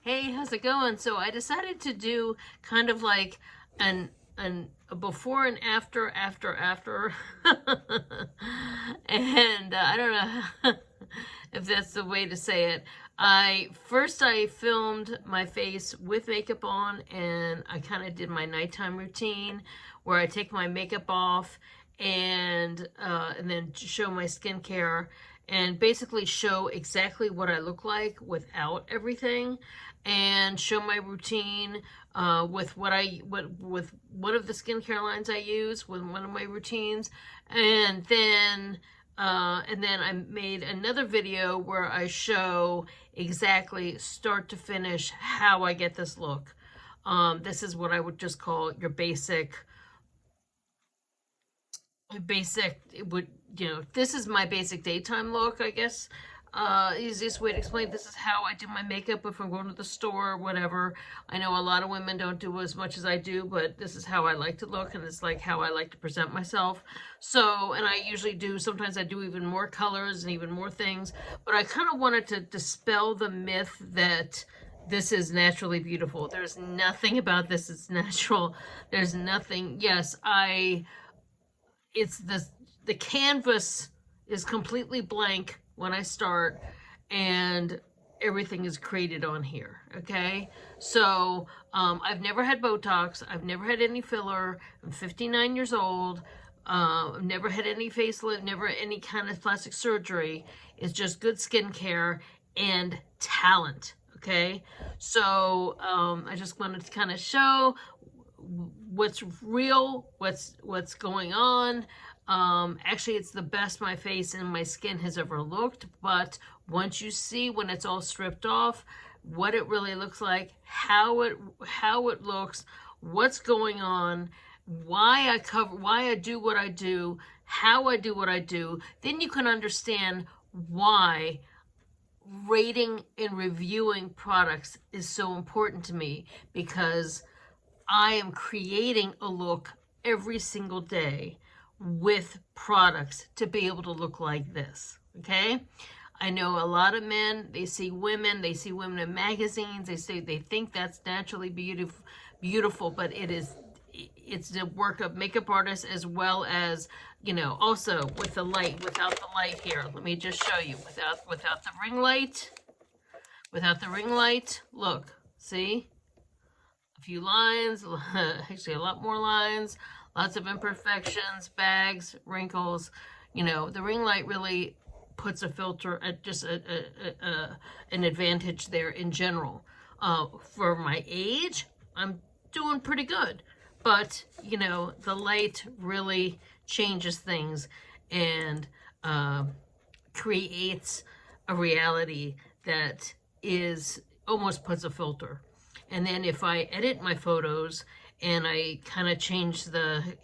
Hey, how's it going? So I decided to do kind of like an a before and after. And I don't know if that's the way to say it. I filmed my face with makeup on, and I kind of did my nighttime routine where I take my makeup off and then show my skincare and basically show exactly what I look like without everything, and show my routine with with one of the skincare lines I use with one of my routines, and then I made another video where I show exactly start to finish how I get this look. This is what I would just call your basic, it would, this is my basic daytime look, I guess. Easiest way to explain, this is how I do my makeup if I'm going to the store or whatever. I know a lot of women don't do as much as I do, but this is how I like to look, and it's like how I like to present myself. So, and I usually do, sometimes I do even more colors and even more things, but I kind of wanted to dispel the myth that this is naturally beautiful. There's nothing about this that's natural. There's nothing, yes, it's the canvas is completely blank when I start, and everything is created on here. Okay, so I've never had Botox, I've never had any filler, I'm 59 years old. I've never had any facelift, never any kind of plastic surgery. It's just good skincare and talent. Okay, so I just wanted to kind of show what's real, what's going on. Actually, it's the best my face and my skin has ever looked, but once you see when it's all stripped off, what it really looks like, how it looks, what's going on, why I do what I do, how I do what I do, then you can understand why rating and reviewing products is so important to me, because I am creating a look every single day with products to be able to look like this. Okay, I know a lot of men, they see women in magazines, they think that's naturally beautiful, but it's the work of makeup artists, as well as, also with the light. Without the light here, let me just show you, without the ring light, look, see, a few lines, actually a lot more lines, lots of imperfections, bags, wrinkles. The ring light really puts a filter, an advantage there in general. For my age, I'm doing pretty good, but the light really changes things and creates a reality that is almost puts a filter. And then if I edit my photos and I kind of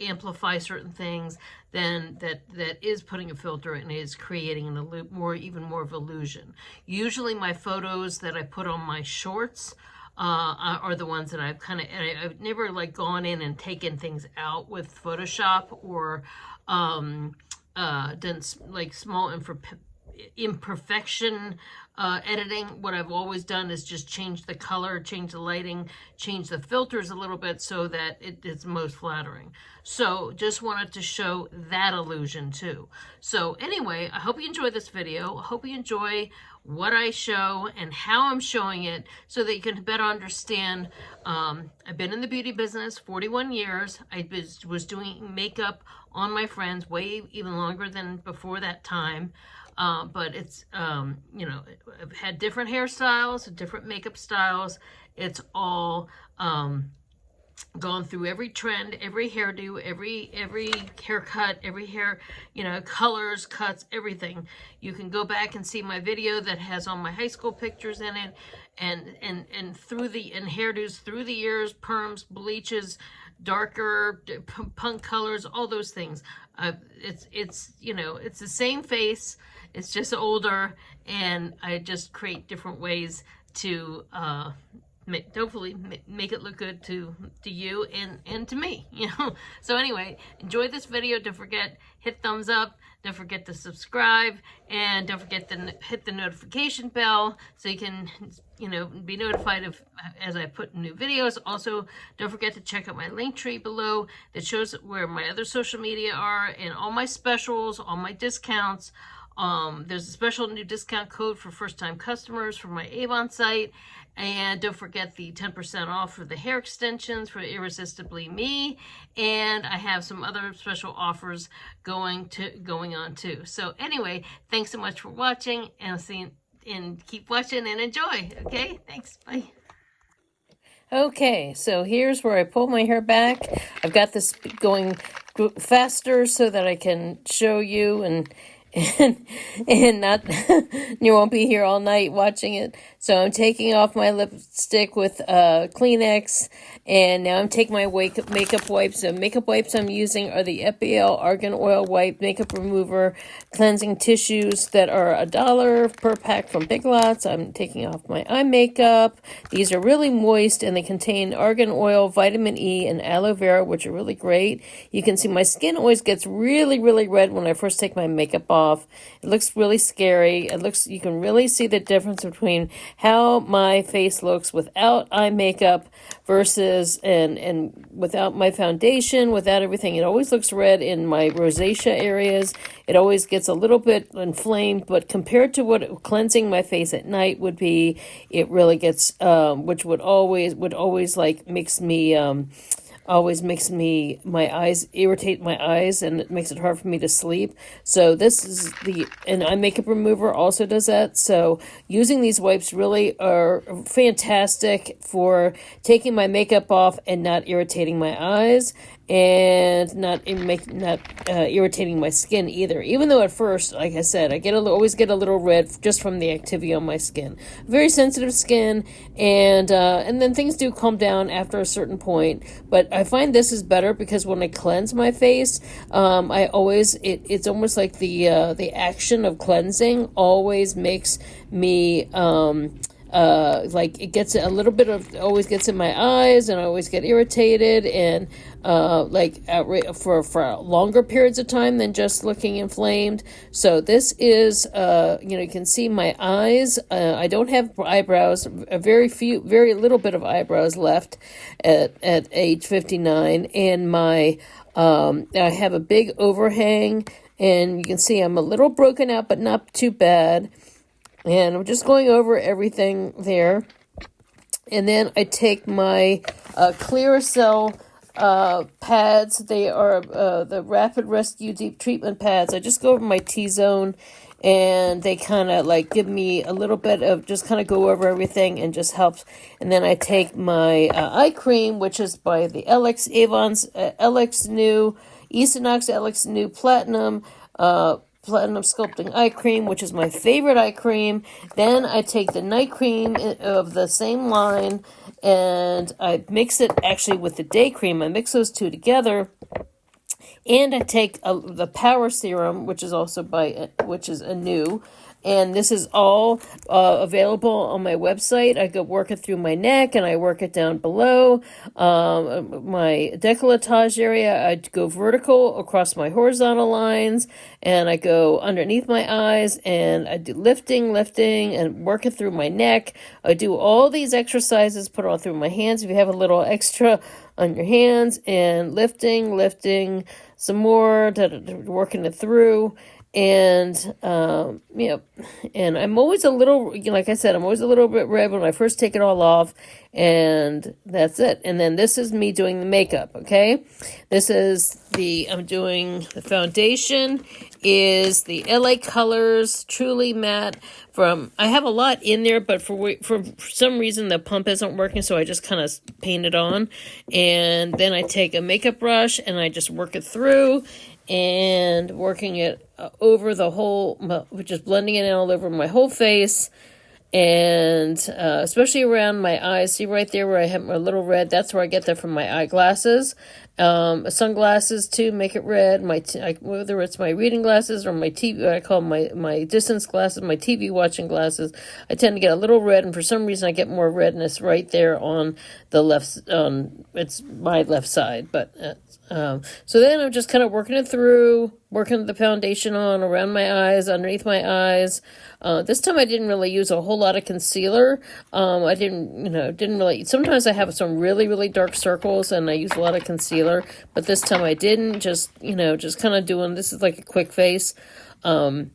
amplify certain things, then that is putting a filter and is creating even more of illusion. Usually my photos that I put on my shorts are the ones that I've never like gone in and taken things out with Photoshop, or done like small imperfection editing. What I've always done is just change the color, change the lighting, change the filters a little bit so that it's most flattering. So just wanted to show that illusion too. So anyway, I hope you enjoyed this video. I hope you enjoy what I show and how I'm showing it, so that you can better understand. I've been in the beauty business 41 years. I was doing makeup on my friends way even longer than before that time. But it's, I've had different hairstyles, different makeup styles. It's all gone through every trend, every hairdo, every haircut, every hair, colors, cuts, everything. You can go back and see my video that has all my high school pictures in it, and hairdos through the years, perms, bleaches, darker punk colors, all those things. It's the same face, it's just older, and I just create different ways to hopefully make it look good to you and to me, So anyway, enjoy this video. Don't forget, hit thumbs up. Don't forget to subscribe, and don't forget to hit the notification bell so you can, be notified of as I put new videos. Also, don't forget to check out my link tree below that shows where my other social media are and all my specials, all my discounts. There's a special new discount code for first-time customers for my Avon site. And don't forget the 10% off for the hair extensions for Irresistibly Me. And I have some other special offers going on too. So anyway, thanks so much for watching, and I'll see you, and keep watching and enjoy. Okay, thanks. Bye. Okay, so here's where I pull my hair back. I've got this going faster so that I can show you and not you won't be here all night watching it. So I'm taking off my lipstick with Kleenex, and now I'm taking my makeup wipes. The makeup wipes I'm using are the Epiel Argan Oil Wipe Makeup Remover Cleansing Tissues that are $1 per pack from Big Lots. I'm taking off my eye makeup. These are really moist, and they contain argan oil, vitamin E, and aloe vera, which are really great. You can see my skin always gets really, really red when I first take my makeup off. It looks really scary. You can really see the difference between how my face looks without eye makeup versus and without my foundation, without everything. It always looks red in my rosacea areas. It always gets a little bit inflamed, but compared to what cleansing my face at night would be, it really gets which would always like makes me my eyes irritate my eyes, and it makes it hard for me to sleep. So this is and eye makeup remover also does that. So using these wipes really are fantastic for taking my makeup off and not irritating my eyes, and not irritating my skin either. Even though at first, like I said, I always get a little red just from the activity on my skin. Very sensitive skin, and then things do calm down after a certain point. But I find this is better because when I cleanse my face, it's almost like the action of cleansing always makes me like it gets always gets in my eyes, and I always get irritated, and for longer periods of time than just looking inflamed. So this is you can see my eyes. I don't have eyebrows, very little bit of eyebrows left at age 59, and I have a big overhang, and you can see I'm a little broken out, but not too bad. And I'm just going over everything there. And then I take my Clearasil pads. They are the Rapid Rescue Deep Treatment pads. I just go over my T-zone, and they kind of like give me a little bit of, just kind of go over everything and just helps. And then I take my eye cream, which is by the Avon's LX New, Esonox LX New Platinum, Platinum Sculpting Eye Cream, which is my favorite eye cream. Then I take the night cream of the same line, and I mix it actually with the day cream. I mix those two together, and I take the Power Serum, which is also which is a new. And this is all available on my website. I go work it through my neck, and I work it down below my décolletage area. I go vertical across my horizontal lines, and I go underneath my eyes, and I do lifting, and work it through my neck. I do all these exercises, put it all through my hands. If you have a little extra on your hands, and lifting some more, working it through. And, and I'm always a little, like I said, I'm always a little bit red when I first take it all off, and that's it. And then this is me doing the makeup, okay? I'm doing the foundation is the LA Colors Truly Matte I have a lot in there, but for some reason the pump isn't working, so I just kind of paint it on. And then I take a makeup brush, and I just work it through, and working it over the whole, just blending it in all over my whole face, and especially around my eyes. See right there where I have a little red? That's where I get that from my eyeglasses. Sunglasses to make it red. Whether it's my reading glasses or my TV, I call my distance glasses, my TV watching glasses. I tend to get a little red, and for some reason I get more redness right there on the left. It's my left side, but so then I'm just kind of working it through, working the foundation on around my eyes, underneath my eyes. This time I didn't really use a whole lot of concealer. I didn't really. Sometimes I have some really, really dark circles and I use a lot of concealer, but this time I didn't. Just kind of doing, this is like a quick face. And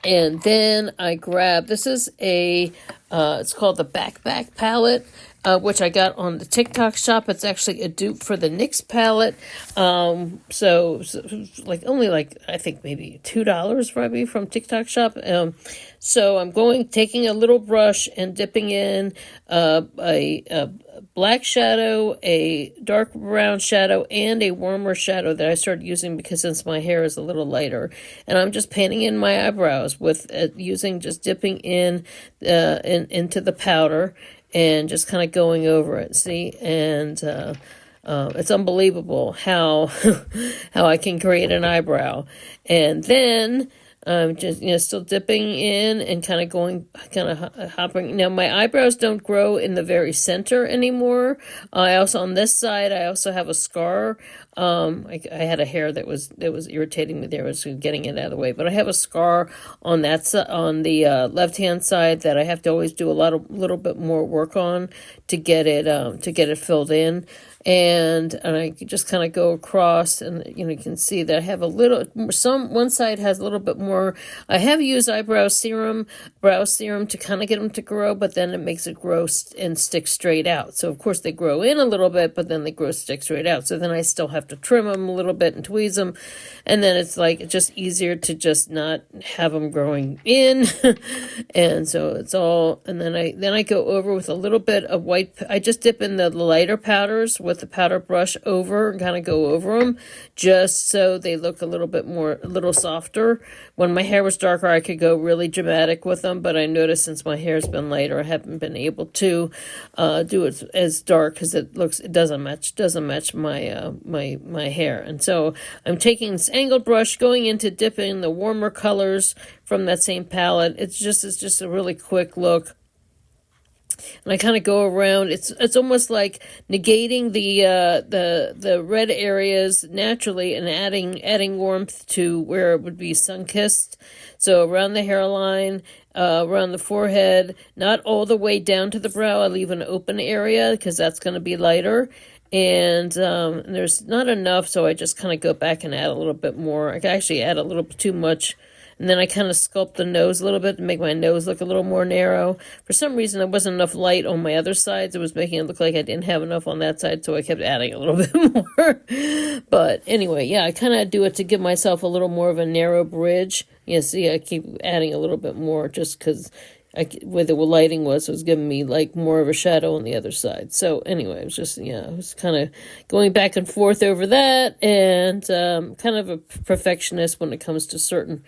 then I grabbed, this is it's called the Backpack palette, which I got on the TikTok shop. It's actually a dupe for the NYX palette. So only I think maybe $2 probably from TikTok shop. So I'm taking a little brush and dipping in a black shadow, a dark brown shadow, and a warmer shadow that I started using because since my hair is a little lighter. And I'm just painting in my eyebrows with just dipping into the powder and just kind of going over it. See, and it's unbelievable how how I can create an eyebrow. And then just still dipping in and kind of hopping. Now my eyebrows don't grow in the very center anymore. I also, on this side, I also have a scar. I had a hair that was irritating me there. I was getting it out of the way, but I have a scar on on the left hand side that I have to always do a little bit more work on to get it filled in. And I just kind of go across, and you can see that I have one side has a little bit more. I have used brow serum to kind of get them to grow, but then it makes it grow and stick straight out. So of course they grow in a little bit, but then they stick straight out. So then I still have to trim them a little bit and tweeze them, and then it's just easier to just not have them growing in. And so it's all, and then I go over with a little bit of white. I just dip in the lighter powders with the powder brush over and kind of go over them just so they look a little softer. When my hair was darker, I could go really dramatic with them, but I noticed since my hair's been lighter, I haven't been able to do it as dark because it doesn't match my hair. And so I'm taking this angled brush, going into dipping the warmer colors from that same palette. It's just a really quick look. And I kind of go around. It's almost like negating the red areas naturally and adding warmth to where it would be sun-kissed. So around the hairline, around the forehead, not all the way down to the brow. I leave an open area because that's going to be lighter. And there's not enough, so I just kind of go back and add a little bit more. I can actually add a little bit too much. And then I kind of sculpt the nose a little bit to make my nose look a little more narrow. For some reason, there wasn't enough light on my other sides. It was making it look like I didn't have enough on that side, so I kept adding a little bit more. But anyway, yeah, I kind of do it to give myself a little more of a narrow bridge. You see, I keep adding a little bit more just because where the lighting was giving me more of a shadow on the other side. So anyway, I was kind of going back and forth over that, and kind of a perfectionist when it comes to certain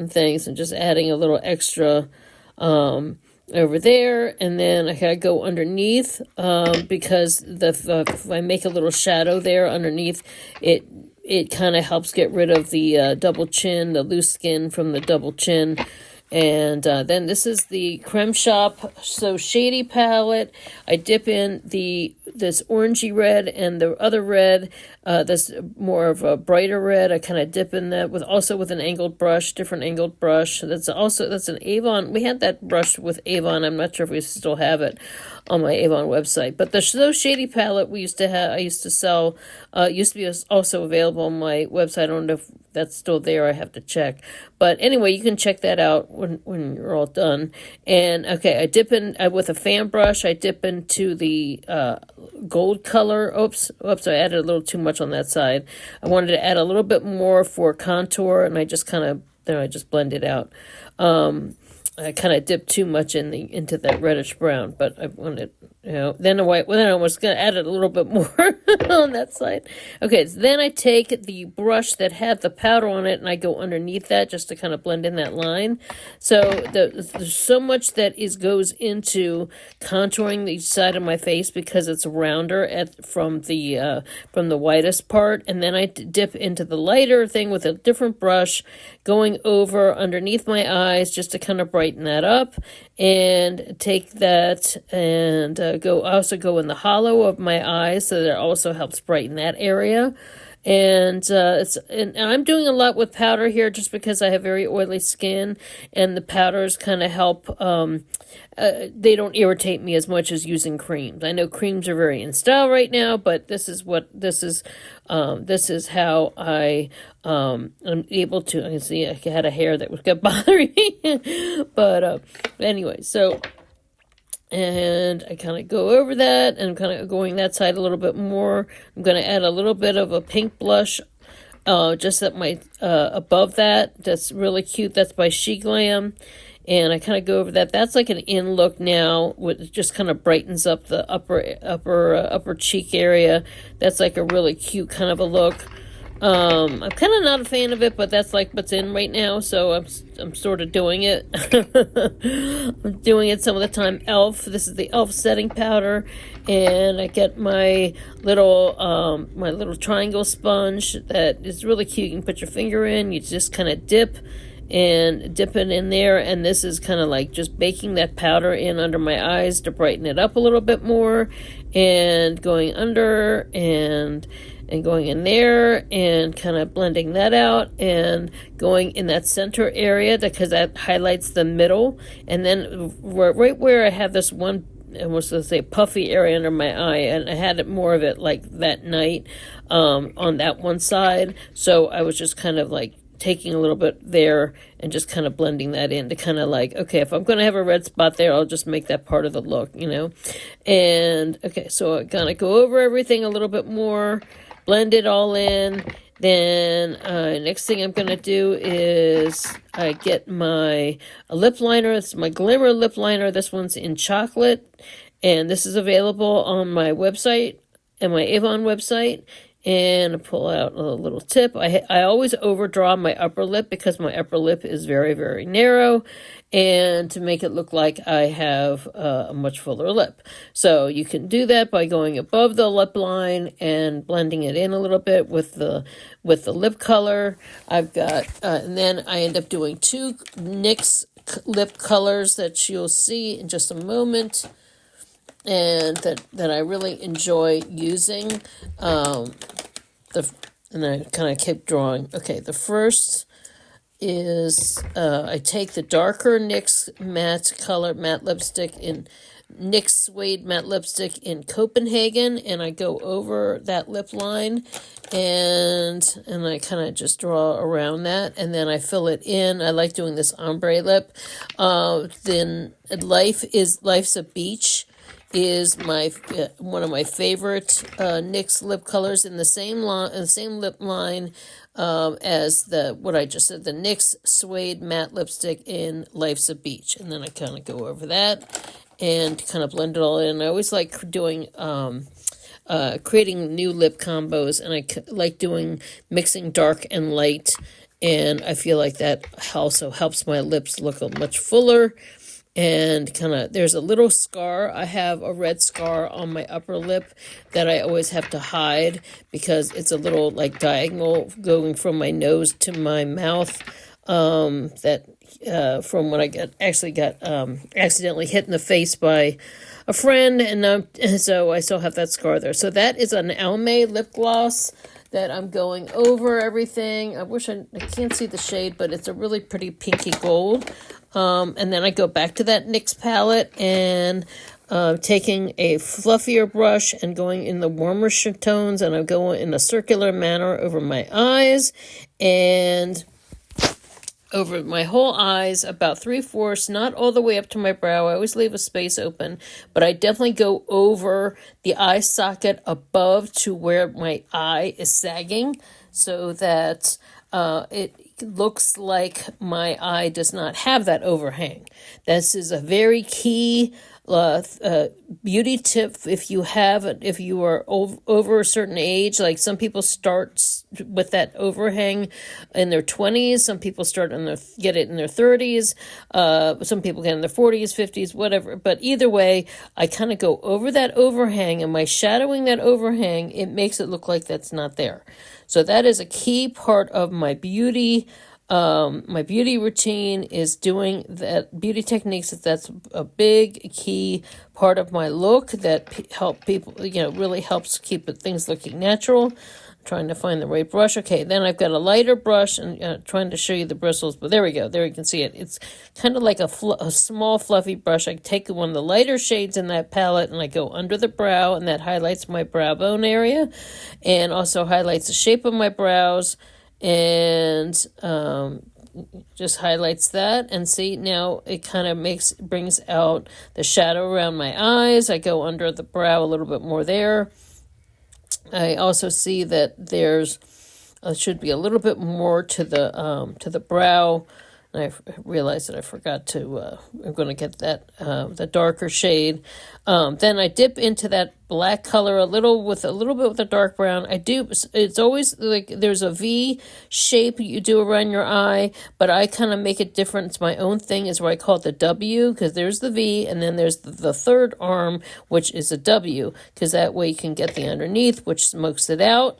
things, and just adding a little extra over there. And then I gotta go underneath because if I make a little shadow there underneath, it kind of helps get rid of the double chin, the loose skin from the double chin. And then this is the Creme Shop So Shady palette. I dip in this orangey red and the other red, this more of a brighter red. I kind of dip in that with an angled brush, different angled brush. That's an Avon. We had that brush with Avon. I'm not sure if we still have it on my Avon website. But the So Shady palette I used to sell, used to be also available on my website. I don't know if that's still there. I have to check. But anyway, you can check that out when you're all done. And okay, I dip in with a fan brush. I dip into the gold color. Oops, I added a little too much on that side. I wanted to add a little bit more for contour, and I just blend it out. I kind of dipped too much into that reddish brown, but I wanted, then the white. Well, then I was gonna add it a little bit more on that side. Okay, so then I take the brush that had the powder on it, and I go underneath that just to kind of blend in that line. So there's so much that goes into contouring the side of my face because it's rounder from the whitest part, and then I dip into the lighter thing with a different brush, going over underneath my eyes just to kind of brighten that up, and take that and also go in the hollow of my eyes, so that also helps brighten that area. And and I'm doing a lot with powder here just because I have very oily skin, and the powders kind of help. They don't irritate me as much as using creams. I know creams are very in style right now, but this is how I I'm able to. I can see I had a hair that was bothering me, but anyway, so. And I kind of go over that, and I'm kind of going that side a little bit more. I'm going to add a little bit of a pink blush, just at my, above that. That's really cute. That's by She Glam. And I kind of go over that. That's like an in look now. It just kind of brightens up the upper cheek area. That's like a really cute kind of a look. I'm kind of not a fan of it, but that's like what's in right now, so I'm sort of doing it. I'm doing it some of the time. Elf. This is the Elf setting powder, and I get my little triangle sponge that is really cute. You can put your finger in. You just kind of dip it in there, and this is kind of like just baking that powder in under my eyes to brighten it up a little bit more, and going under and going in there and kind of blending that out, and going in that center area because that highlights the middle. And then right where I have this one, I was going to say puffy area under my eye, and I had more of it like that night on that one side. So I was just kind of like taking a little bit there and just kind of blending that in to kind of like, okay, if I'm going to have a red spot there, I'll just make that part of the look, And okay, so I kind of go over everything a little bit more, blend it all in. Then next thing I'm going to do is I get my lip liner. This is my Glimmer lip liner. This one's in chocolate, and this is available on my website and my Avon website. And I pull out a little tip. I always overdraw my upper lip because my upper lip is very, very narrow, and to make it look like I have a much fuller lip. So you can do that by going above the lip line and blending it in a little bit with the lip color. I've got, and then I end up doing 2 NYX lip colors that you'll see in just a moment, and that I really enjoy using. And I kind of keep drawing. Okay, the first is I take the darker NYX matte lipstick in NYX Suede matte lipstick in Copenhagen, and I go over that lip line, and I kind of just draw around that, and then I fill it in. I like doing this ombre lip. Then Life's a Beach is my one of my favorite NYX lip colors in the same lip line as what I just said, the NYX Suede matte lipstick in Life's a Beach. And then I kind of go over that and kind of blend it all in. I always like doing creating new lip combos, and I like mixing dark and light, and I feel like that also helps my lips look much fuller. And kind of, there's a little scar. I have a red scar on my upper lip that I always have to hide because it's a little like diagonal going from my nose to my mouth. From when I got accidentally hit in the face by a friend, and so I still have that scar there. So that is an Almay lip gloss that I'm going over everything. I wish I can't see the shade, but it's a really pretty pinky gold. And then I go back to that NYX palette and taking a fluffier brush and going in the warmer tones, and I go in a circular manner over my eyes and over my whole eyes, about 3/4, not all the way up to my brow. I always leave a space open, but I definitely go over the eye socket above to where my eye is sagging, so that it looks like my eye does not have that overhang. This is a very key beauty tip. If you are over a certain age, like some people start with that overhang in their 20s, some people get it in their 30s, some people get in their 40s, 50s, whatever. But either way, I kind of go over that overhang, and by shadowing that overhang, it makes it look like that's not there. So that is a key part of my beauty. My beauty routine is doing that. Beauty techniques, that's a big key part of my look that help people, really helps keep things looking natural. I'm trying to find the right brush. Okay, then I've got a lighter brush and trying to show you the bristles, but there we go. There you can see it. It's kind of like a small fluffy brush. I take one of the lighter shades in that palette and I go under the brow, and that highlights my brow bone area and also highlights the shape of my brows. And just highlights that, and see, now it kind of brings out the shadow around my eyes. I go under the brow a little bit more there. I also see that there's should be a little bit more to the brow. And I realized that I forgot to, I'm going to get that, the darker shade. Then I dip into that black color a little bit with a dark brown. It's always like there's a V shape you do around your eye, but I kind of make it different. It's my own thing, is where I call it the W, because there's the V, and then there's the third arm, which is a W, because that way you can get the underneath, which smokes it out.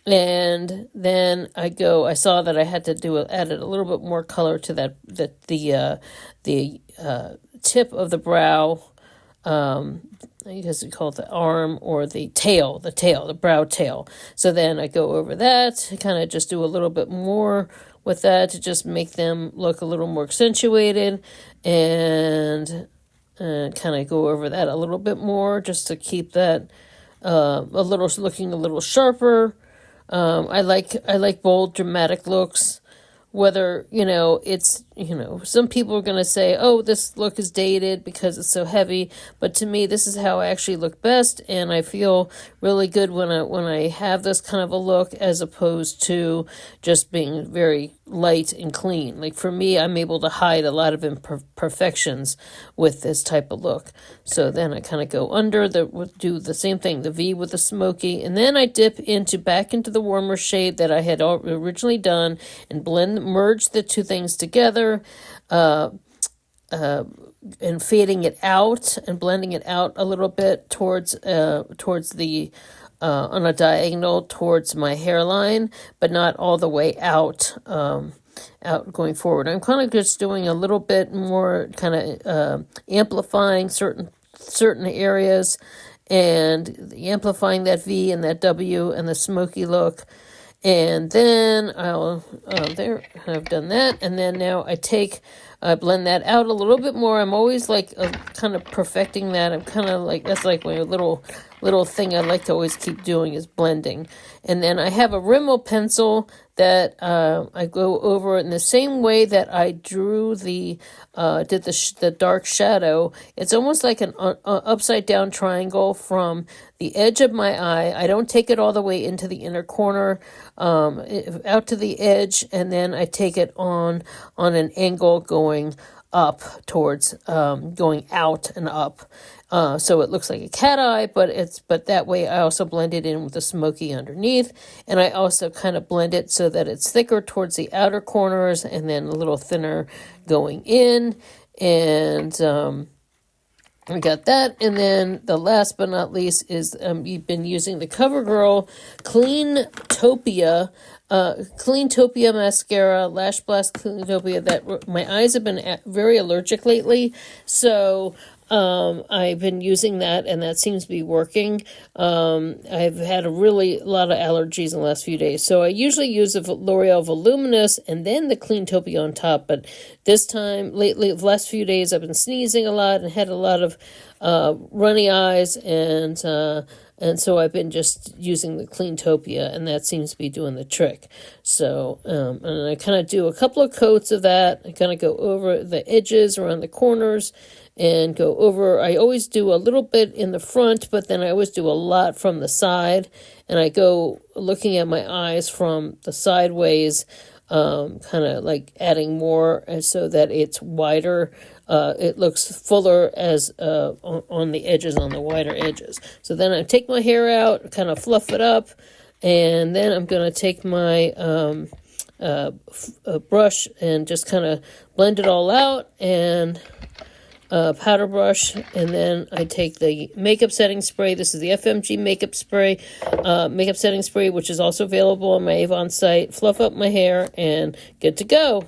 And then I saw that I had to added a little bit more color to the tip of the brow. I guess we call it the arm or the brow tail. So then I go over that, kind of just do a little bit more with that to just make them look a little more accentuated, and kind of go over that a little bit more just to keep that looking a little sharper. I like bold, dramatic looks. Whether, it's, some people are going to say, oh, this look is dated because it's so heavy. But to me, this is how I actually look best. And I feel really good when I have this kind of a look, as opposed to just being very light and clean. Like for me, I'm able to hide a lot of imperfections with this type of look. So then I kind of go under do the same thing, the V with the smoky. And then I dip back into the warmer shade that I had originally done, and merge the two things together, and fading it out and blending it out a little bit towards the on a diagonal towards my hairline, but not all the way out going forward. I'm kind of just doing a little bit more, kind of amplifying certain areas, and amplifying that V and that W and the smoky look. And then I've done that. And then now I blend that out a little bit more. I'm always like kind of perfecting that. I'm kind of like, that's like my little thing I like to always keep doing, is blending. And then I have a Rimmel pencil that I go over in the same way that I drew did the dark shadow. It's almost like an upside down triangle from the edge of my eye. I don't take it all the way into the inner corner, out to the edge, and then I take it on an angle going up towards, going out and up. So it looks like a cat eye, but that way I also blend it in with the smoky underneath, and I also kind of blend it so that it's thicker towards the outer corners and then a little thinner going in. And we got that. And then the last but not least is you've been using the CoverGirl Cleantopia mascara, Lash Blast Cleantopia. That my eyes have been very allergic lately, so I've been using that, and that seems to be working. I've had a lot of allergies in the last few days, so I usually use the L'Oreal Voluminous and then the Cleantopia on top. But this time, lately, the last few days, I've been sneezing a lot and had a lot of runny eyes, and so I've been just using the Cleantopia, and that seems to be doing the trick. So, and I kind of do a couple of coats of that. I kind of go over the edges, around the corners, and go over. I always do a little bit in the front, but then I always do a lot from the side. And I go looking at my eyes from the sideways, kind of like adding more so that it's wider. It looks fuller as on the edges, on the wider edges. So then I take my hair out, kind of fluff it up, and then I'm going to take my brush and just kind of blend it all out, and powder brush, and then I take the makeup setting spray. This is the FMG makeup setting spray, which is also available on my Avon site. Fluff up my hair and good to go.